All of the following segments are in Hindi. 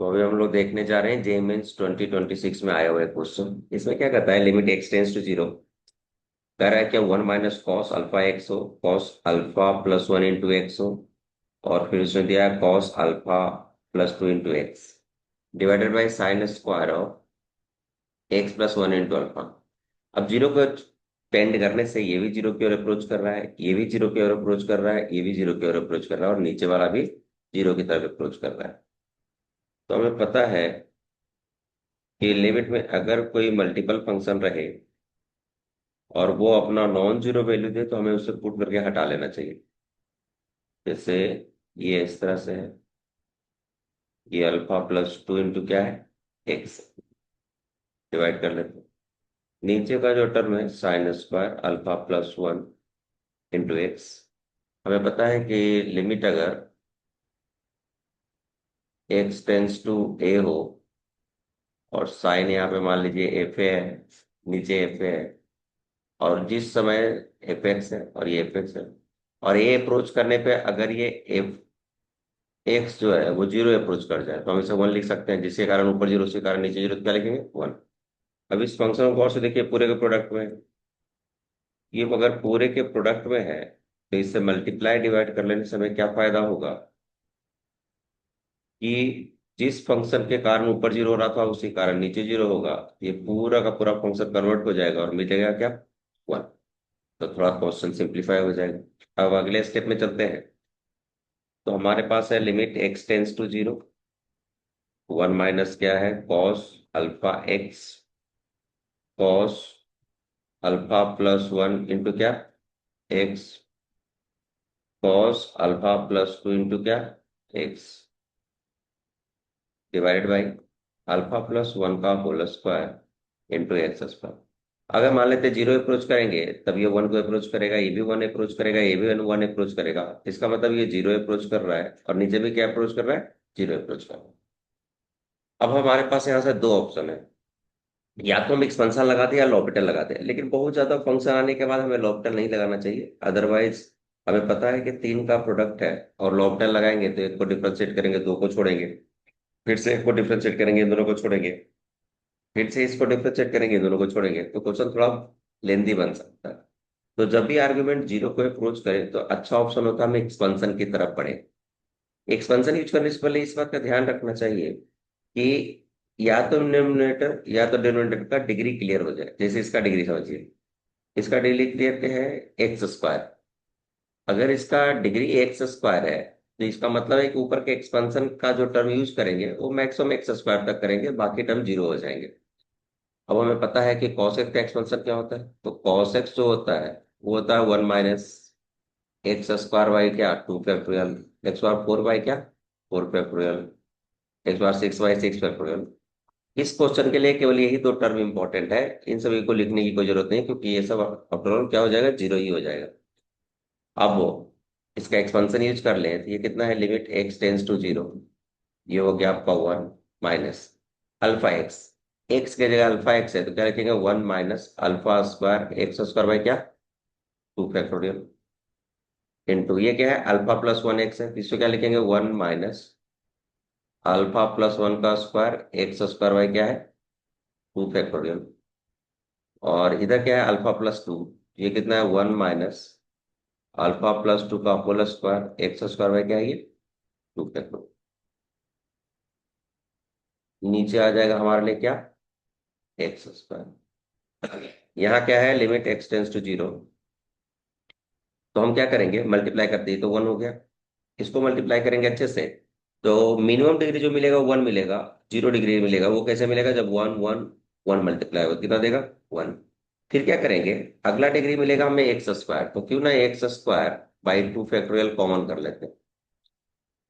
तो अभी हम लोग देखने जा रहे हैं जे मीन्स 2026 में आया हुआ है क्वेश्चन। इसमें क्या कहता है, limit x tends to zero. कह रहा है क्या one minus cos alpha x हो, cos alpha plus one into x हो, और फिर उसने दिया है cos alpha plus two into x divided by sine square of x plus one into alpha. अब जीरो को पेंड करने से ये भी जीरो की ओर अप्रोच कर रहा है, ये भी जीरो की ओर अप्रोच कर रहा है, ये भी जीरो की ओर अप्रोच कर रहा है, और नीचे वाला भी जीरो की तरफ अप्रोच कर रहा है। तो हमें पता है कि लिमिट में अगर कोई मल्टीपल फंक्शन रहे और वो अपना नॉन जीरो वैल्यू दे तो हमें उसे पुट करके हटा लेना चाहिए। जैसे ये इस तरह से है, ये अल्फा प्लस टू इंटू क्या है, एक्स, डिवाइड कर लेते हैं। नीचे का जो टर्म है sine square alpha plus one into x, हमें पता है कि लिमिट अगर एक्स टेंस टू ए हो और साइन यहाँ पे मान लीजिए एफ ए है, नीचे एफ ए है, और जिस समय एफ एक्स है और ये एफ एक्स है, और ए अप्रोच करने पे अगर ये एफ एक्स जो है वो जीरो अप्रोच कर जाए तो हम इसे वन लिख सकते हैं, जिसके कारण ऊपर जीरो उसके कारण नीचे जीरो, तो क्या लिखेंगे, वन। अब इस फंक्शन को गौर से देखिए, पूरे के प्रोडक्ट में है। ये अगर पूरे के प्रोडक्ट में है तो इससे मल्टीप्लाई डिवाइड कर लेने से हमें क्या फायदा होगा कि जिस फंक्शन के कारण ऊपर जीरो हो रहा था उसी कारण नीचे जीरो होगा। ये पूरा का पूरा फंक्शन कन्वर्ट हो जाएगा और मिलेगा क्या, वन। तो थोड़ा क्वेश्चन सिंप्लीफाई हो जाएगा। अब अगले स्टेप में चलते हैं। तो हमारे पास है limit x tends to zero, one minus क्या है, cos alpha x, cos alpha plus one into क्या, x, cos alpha plus two into क्या, x, divided by alpha plus one का whole square into x square. अगर मान लेते जीरो अप्रोच करेंगे तब ये वन को अप्रोच करेगा, ये भी वन अप्रोच करेगा, ये भी वन अप्रोच करेगा। इसका मतलब ये जीरो अप्रोच कर रहा है और नीचे भी क्या अप्रोच कर रहा है, जीरो अप्रोच कर रहा है। अब हमारे पास यहाँ से दो ऑप्शन है, या तो हम एक्सपेंशन लगाते हैं या लॉपिटल लगाते हैं, लेकिन बहुत ज्यादा फंक्शन आने के बाद हमें लॉपिटल नहीं लगाना चाहिए। अदरवाइज हमें पता है कि तीन का प्रोडक्ट है और लॉपिटल लगाएंगे तो एक को डिफ्रेंशिएट करेंगे, दो को छोड़ेंगे, फिर से एक को डिफ्रेंशिएट करेंगे, दोनों को छोड़ेंगे, फिर से इसको डिफ्रेंशिएट करेंगे, दोनों को छोड़ेंगे, तो क्वेश्चन थोड़ा लेंदी बन सकता है। तो जब भी आर्गुमेंट जीरो को अप्रोच करे तो अच्छा ऑप्शन होता है हम एक्सपेंशन की तरफ बढ़े। एक्सपेंशन यूज करने से पहले इस बात का ध्यान रखना चाहिए कि या तो डिनोमिनेटर या तो डिनोमिनेटर का डिग्री क्लियर हो जाए। जैसे इसका डिग्री समझिए, इसका डिग्री क्लियर क्या है, एक्स स्क्वायर। अगर इसका डिग्री एक्स स्क्वायर है तो इसका मतलब है कि ऊपर के एक्सपेंशन का जो टर्म यूज करेंगे वो मैक्सिमम एक्स स्क्वायर तक करेंगे, बाकी टर्म जीरो हो जाएंगे। अब हमें पता है कि cos x का एक्सपेंशन क्या होता है, तो cos x जो होता है वो होता है one minus x square by क्या, टू फैक्टोरियल, एक्स बार फोर बाई क्या, फोर फैक्टोरियल, एक्स बार सिक्स बाई सिक्स फैक्टोरियल। इस क्वेश्चन के लिए केवल यही दो टर्म इंपॉर्टेंट है, इन सभी को लिखने की कोई जरूरत नहीं, क्योंकि ये सब आफ्टर ऑल क्या हो जाएगा, जीरो ही हो जाएगा। अब वो इसका एक्सपेंशन यूज कर लें तो ये कितना है, limit x tends to zero, ये हो गया आपका one minus alpha x. X की जगह अल्फा एक्स है तो क्या लिखेंगे, one minus alpha square x square by क्या, टू फैक्टोरियल, इंटू ये क्या है, अल्फा प्लस वन एक्स है तो इसको क्या लिखेंगे, one minus alpha plus one का स्क्वायर एक्स स्क्वायर बाई क्या है, टू फैक्टोरियल, और इधर क्या है अल्फा प्लस टू, ये कितना है, one minus alpha plus two का whole square x square by क्या है, ये टू फैक्टोरियल। नीचे आ जाएगा हमारे लिए क्या, एक्स स्क्वायर। यहाँ क्या है, limit x tends to zero, तो हम क्या करेंगे, मल्टीप्लाई कर दिए तो वन हो गया। इसको मल्टीप्लाई करेंगे अच्छे से तो मिनिमम डिग्री जो मिलेगा वो वन मिलेगा, जीरो डिग्री मिलेगा। वो कैसे मिलेगा, जब वन वन वन मल्टीप्लाई होगा कितना देगा, वन। फिर क्या करेंगे, अगला डिग्री मिलेगा हमें एक्स स्क्वायर, तो क्यों ना x square by two factorial common कर लेते हैं।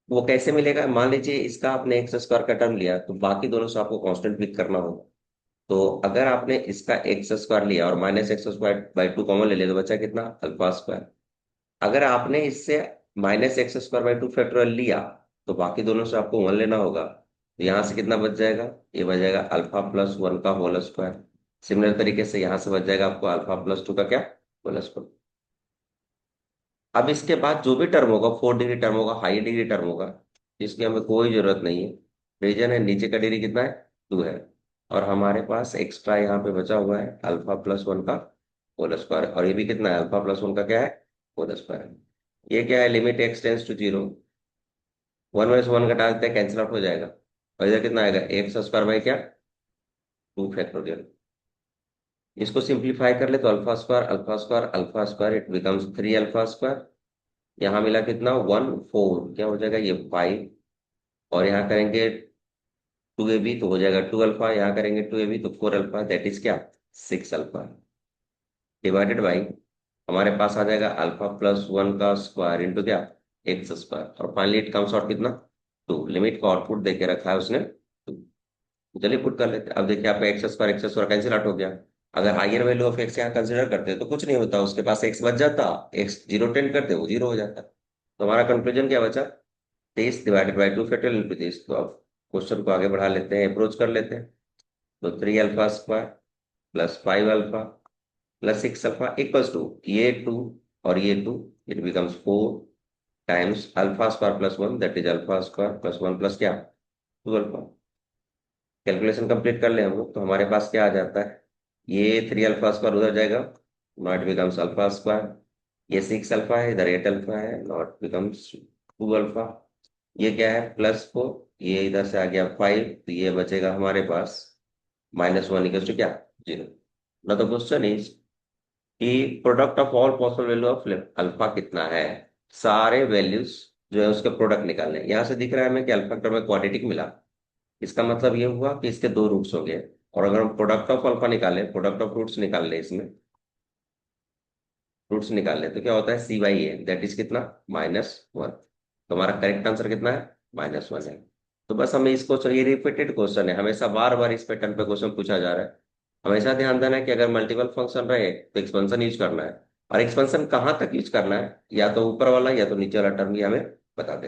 वो कैसे मिलेगा, मान लीजिए इसका आपने एक्स स्क्वायर का टर्म लिया तो बाकी दोनों से आपको कांस्टेंट पिक करना होगा। तो अगर आपने इसका एक्स स्क्वायर लिया और minus x square by two common ले लिया तो बचा कितना, अल्फा स्क्वायर। अगर आपने इससे minus x square by two factorial लिया तो बाकी दोनों से आपको वन लेना होगा, तो यहाँ से कितना बच जाएगा, ये बच जाएगा अल्फा प्लस वन का होल स्क्वायर। सिमिलर तरीके से यहाँ से बच जाएगा आपको अल्फा प्लस टू का क्या, होल स्क्वायर। अब इसके बाद जो भी टर्म होगा, फोर डिग्री टर्म होगा, हाई डिग्री टर्म होगा, जिसकी हमें कोई जरूरत नहीं है, रीजन है, नीचे का डिग्री कितना है, 2 है। और हमारे पास एक्स्ट्रा यहाँ पे बचा हुआ है अल्फा प्लस वन का होल स्क्वायर, और ये भी कितना है, अल्फा प्लस वन का क्या है, होल स्क्वायर। ये क्या है, limit x tends to zero, one में से वन घटा देते हैं, कैंसिल आउट हो जाएगा। और इधर कितना आएगा, एक्स स्क्वायर बाई क्या, 2 फैक्टोरियल। इसको सिंप्लीफाई कर ले तो alpha square alpha square alpha square, it becomes 3 alpha square. यहाँ मिला कितना, 1 4, क्या हो जाएगा ये 5। और यहाँ करेंगे 2ab तो हो जाएगा 2 अल्फा, यहाँ करेंगे 2ab तो 4 अल्फा, दैट इज क्या, 6 अल्फा, डिवाइडेड बाई हमारे पास आ जाएगा अल्फा प्लस वन का स्क्वायर इंटू क्या, एक्स स्क्वायर। और फाइनली इट कम्स आउट कितना, 2। लिमिट का आउटपुट देके रखा है उसने 2। चलिए पुट कर लेते हैं। अब देखिए आपका एक्स स्क्वायर कैंसिल आउट हो गया। अगर हायर वैल्यू ऑफ एक्स यहाँ कंसिडर करते तो कुछ नहीं होता, उसके पास एक्स बच जाता, एक्स जीरो टेंड करते वो जीरो हो जाता। तो हमारा कंक्लूजन क्या बचा, 23 डिवाइडेड बाई 2 फैक्टोरियल इंटू 23। तो अब क्वेश्चन को आगे बढ़ा लेते हैं, अप्रोच कर लेते हैं। तो 3 alpha square plus 5 alpha plus 6 alpha equals to ये 2 और ये 2, it becomes 4 times alpha square plus one, that is alpha square plus one plus क्या, 2 अल्फा। कैलकुलेशन कंप्लीट कर ले हम लोग, तो हमारे पास क्या आ जाता है, ये 3 अल्फा स्क्वायर उधर जाएगा, नॉट बिकम्स अल्फा स्क्वायर। ये 6 अल्फा है, इधर 8 अल्फा है, नॉट बिकम्स 2 अल्फा। ये क्या है, +4, ये इधर से आ गया 5, तो ये बचेगा हमारे पास -1 इक्वल टू क्या, 0। ना तो क्वेश्चन इज कि product of all possible value of alpha कितना है, सारे वैल्यूज जो है उसके प्रोडक्ट निकालने हैं। यहाँ से दिख रहा है हमें कि अल्फा टर्म में क्वाड्रेटिक मिला, इसका मतलब ये हुआ कि इसके 2 रूट्स होंगे। और अगर हम प्रोडक्ट ऑफ अल्फा निकालें, प्रोडक्ट ऑफ रूट्स निकाल लें, इसमें रूट्स निकाल लें तो क्या होता है, C/A, दैट इज कितना, -1। तो हमारा करेक्ट आंसर कितना है, -1 है। तो बस हमें इस क्वेश्चन, ये रिपीटेड क्वेश्चन है, हमेशा बार बार इस पैटर्न पे क्वेश्चन पूछा जा रहा है। हमेशा ध्यान देना है कि अगर मल्टीपल फंक्शन रहे तो एक्सपेंशन यूज करना है। और एक्सपेंशन कहाँ तक यूज करना है, या तो ऊपर वाला या तो नीचे वाला टर्म ही हमें बता दे।